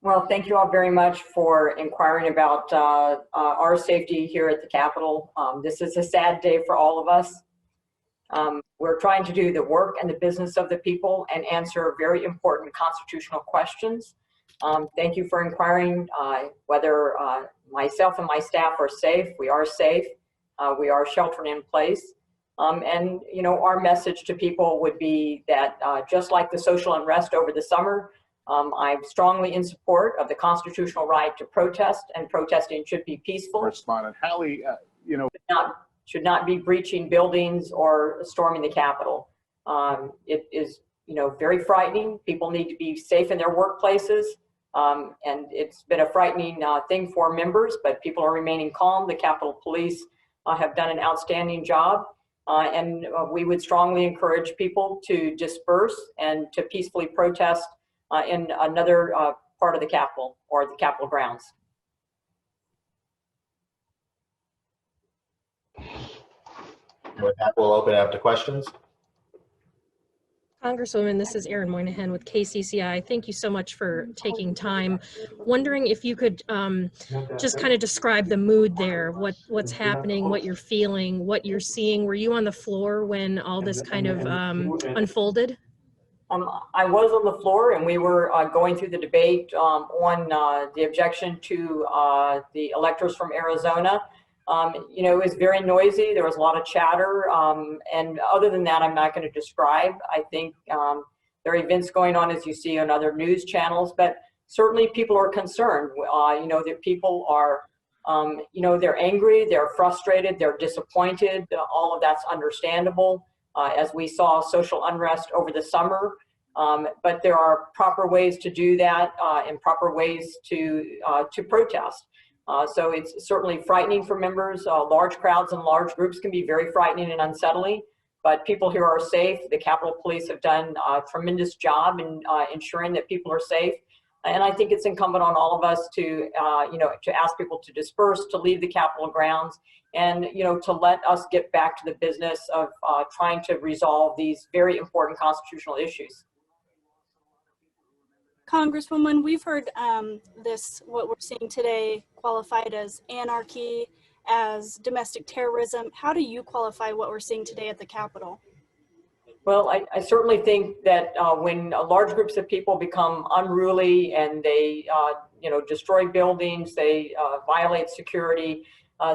Well, thank you all very much for inquiring about our safety here at the Capitol. This is a sad day for all of us. We're trying to do the work and the business of the people and answer very important constitutional questions. Thank you for inquiring whether myself and my staff are safe. We are safe. We are sheltering in place. And you know, our message to people would be that just like the social unrest over the summer, I'm strongly in support of the constitutional right to protest, and protesting should be peaceful. Respondent Hallie, you know, should not be breaching buildings or storming the Capitol. It is, you know, very frightening. People need to be safe in their workplaces, and it's been a frightening thing for members, but people are remaining calm. The Capitol Police have done an outstanding job, and we would strongly encourage people to disperse and to peacefully protest in another part of the Capitol or the Capitol grounds. With that, we'll open it up to questions. Congresswoman, this is Erin Moynihan with KCCI. Thank you so much for taking time. Wondering if you could just kind of describe the mood there, what's happening, what you're feeling, what you're seeing. Were you on the floor when all this kind of unfolded? I was on the floor, and we were going through the debate on the objection to the electors from Arizona. You know, it was very noisy. There was a lot of chatter. And other than that, I'm not going to describe. I think there are events going on, as you see on other news channels, but certainly people are concerned. You know, that people are, you know, they're angry, they're frustrated, they're disappointed. All of that's understandable. As we saw social unrest over the summer, but there are proper ways to do that and proper ways to protest. So it's certainly frightening for members. Large crowds and large groups can be very frightening and unsettling, but people here are safe. The Capitol Police have done a tremendous job in ensuring that people are safe. And I think it's incumbent on all of us to, you know, to ask people to disperse, to leave the Capitol grounds, and, you know, to let us get back to the business of trying to resolve these very important constitutional issues. Congresswoman, we've heard what we're seeing today qualified as anarchy, as domestic terrorism. How do you qualify what we're seeing today at the Capitol? Well, I certainly think that when large groups of people become unruly and they, you know, destroy buildings, they violate security,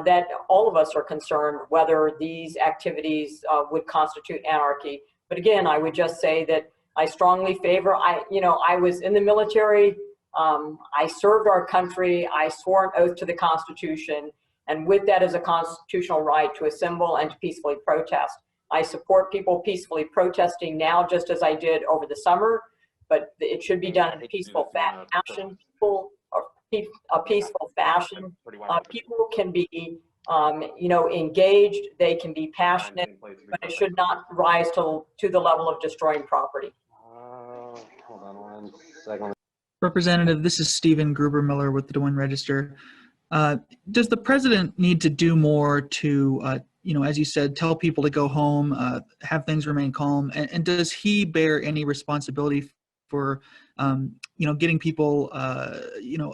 that all of us are concerned whether these activities would constitute anarchy. But again, I would just say that I strongly favor, you know, I was in the military, I served our country, I swore an oath to the Constitution, and with that is a constitutional right to assemble and to peacefully protest. I support people peacefully protesting now, just as I did over the summer, but it should be done in a peaceful fashion. A peaceful fashion. People can be, you know, engaged. They can be passionate, but it should not rise to the level of destroying property. Hold on one second. Representative, this is Stephen Gruber-Miller with the Des Moines Register. Does the president need to do more to, you know, as you said, tell people to go home, have things remain calm, and does he bear any responsibility for, you know, getting people, you know,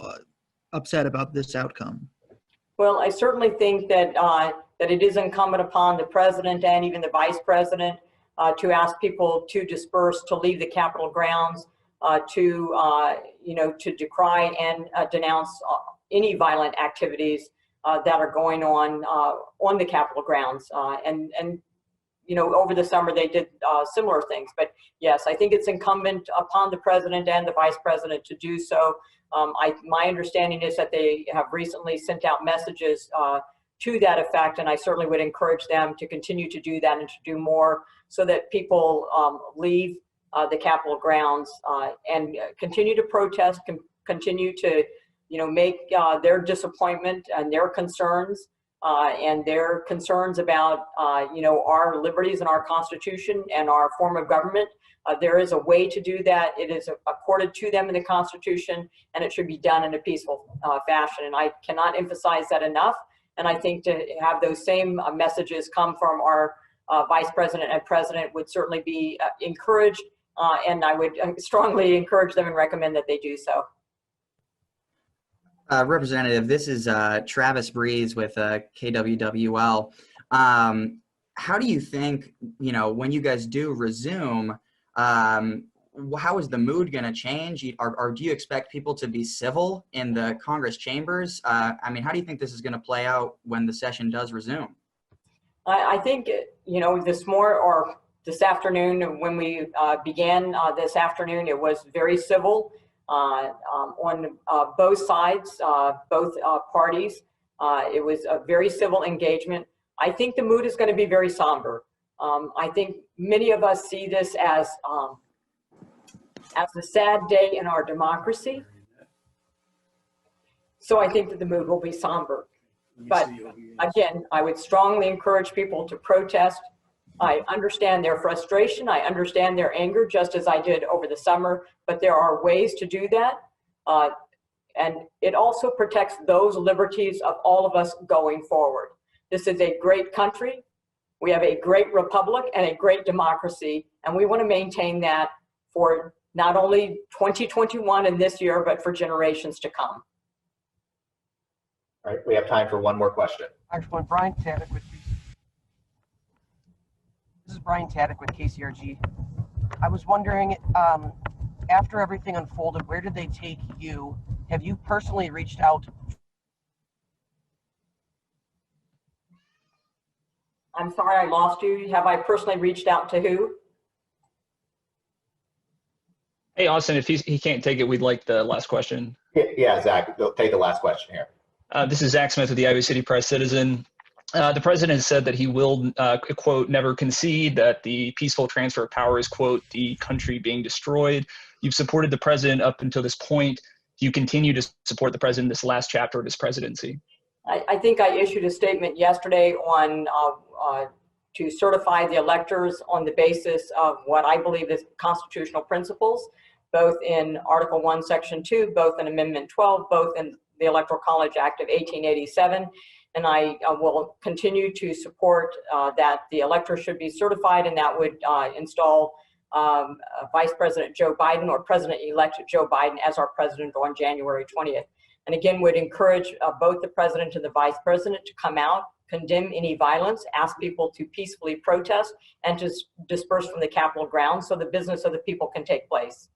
upset about this outcome? Well, I certainly think that that it is incumbent upon the president and even the vice president to ask people to disperse, to leave the Capitol grounds, to you know, to decry and denounce any violent activities that are going on the Capitol grounds. And you know, over the summer they did similar things. But yes, I think it's incumbent upon the president and the vice president to do so. My understanding is that they have recently sent out messages to that effect, and I certainly would encourage them to continue to do that and to do more so that people leave the Capitol grounds and continue to protest, continue to, you know, make their disappointment and their concerns about, you know, our liberties and our Constitution and our form of government. There is a way to do that. It is accorded to them in the Constitution, and it should be done in a peaceful fashion. And I cannot emphasize that enough. And I think to have those same messages come from our vice president and president would certainly be encouraged. And I would strongly encourage them and recommend that they do so. Representative, this is Travis Breeze with KWWL. How do you think, when you guys do resume, how is the mood going to change? Or do you expect people to be civil in the Congress chambers? I mean, how do you think this is going to play out when the session does resume? I think, this afternoon, when we began this afternoon, it was very civil on both sides, both parties. It was a very civil engagement. I think the mood is going to be very somber. I think many of us see this as a sad day in our democracy. So I think that the mood will be somber. But again, I would strongly encourage people to protest. I understand their frustration. I understand their anger, just as I did over the summer, but there are ways to do that. And it also protects those liberties of all of us going forward. This is a great country. We have a great republic and a great democracy, and we want to maintain that for not only 2021 and this year, but for generations to come. All right, we have time for one more question. Actually, Brian Taddick with This is Brian Taddick with KCRG. I was wondering, after everything unfolded, where did they take you? Have you personally reached out? I'm sorry, I lost you. Have I personally reached out to who? Hey, Austin, if he can't take it, we'd like the last question. Yeah, Zach, take the last question here. This is Zach Smith with the Iowa City Press Citizen. The president has said that he will, quote, never concede that the peaceful transfer of power is, quote, the country being destroyed. You've supported the president up until this point. Do you continue to support the president in this last chapter of his presidency? I think I issued a statement yesterday on to certify the electors on the basis of what I believe is constitutional principles, both in Article 1, Section 2, both in Amendment 12, both in the Electoral College Act of 1887. And I will continue to support that the electors should be certified, and that would install Vice President Joe Biden, or President-elect Joe Biden, as our president on January 20th. And again, would encourage both the president and the vice president to come out, condemn any violence, ask people to peacefully protest, and to disperse from the Capitol grounds so the business of the people can take place.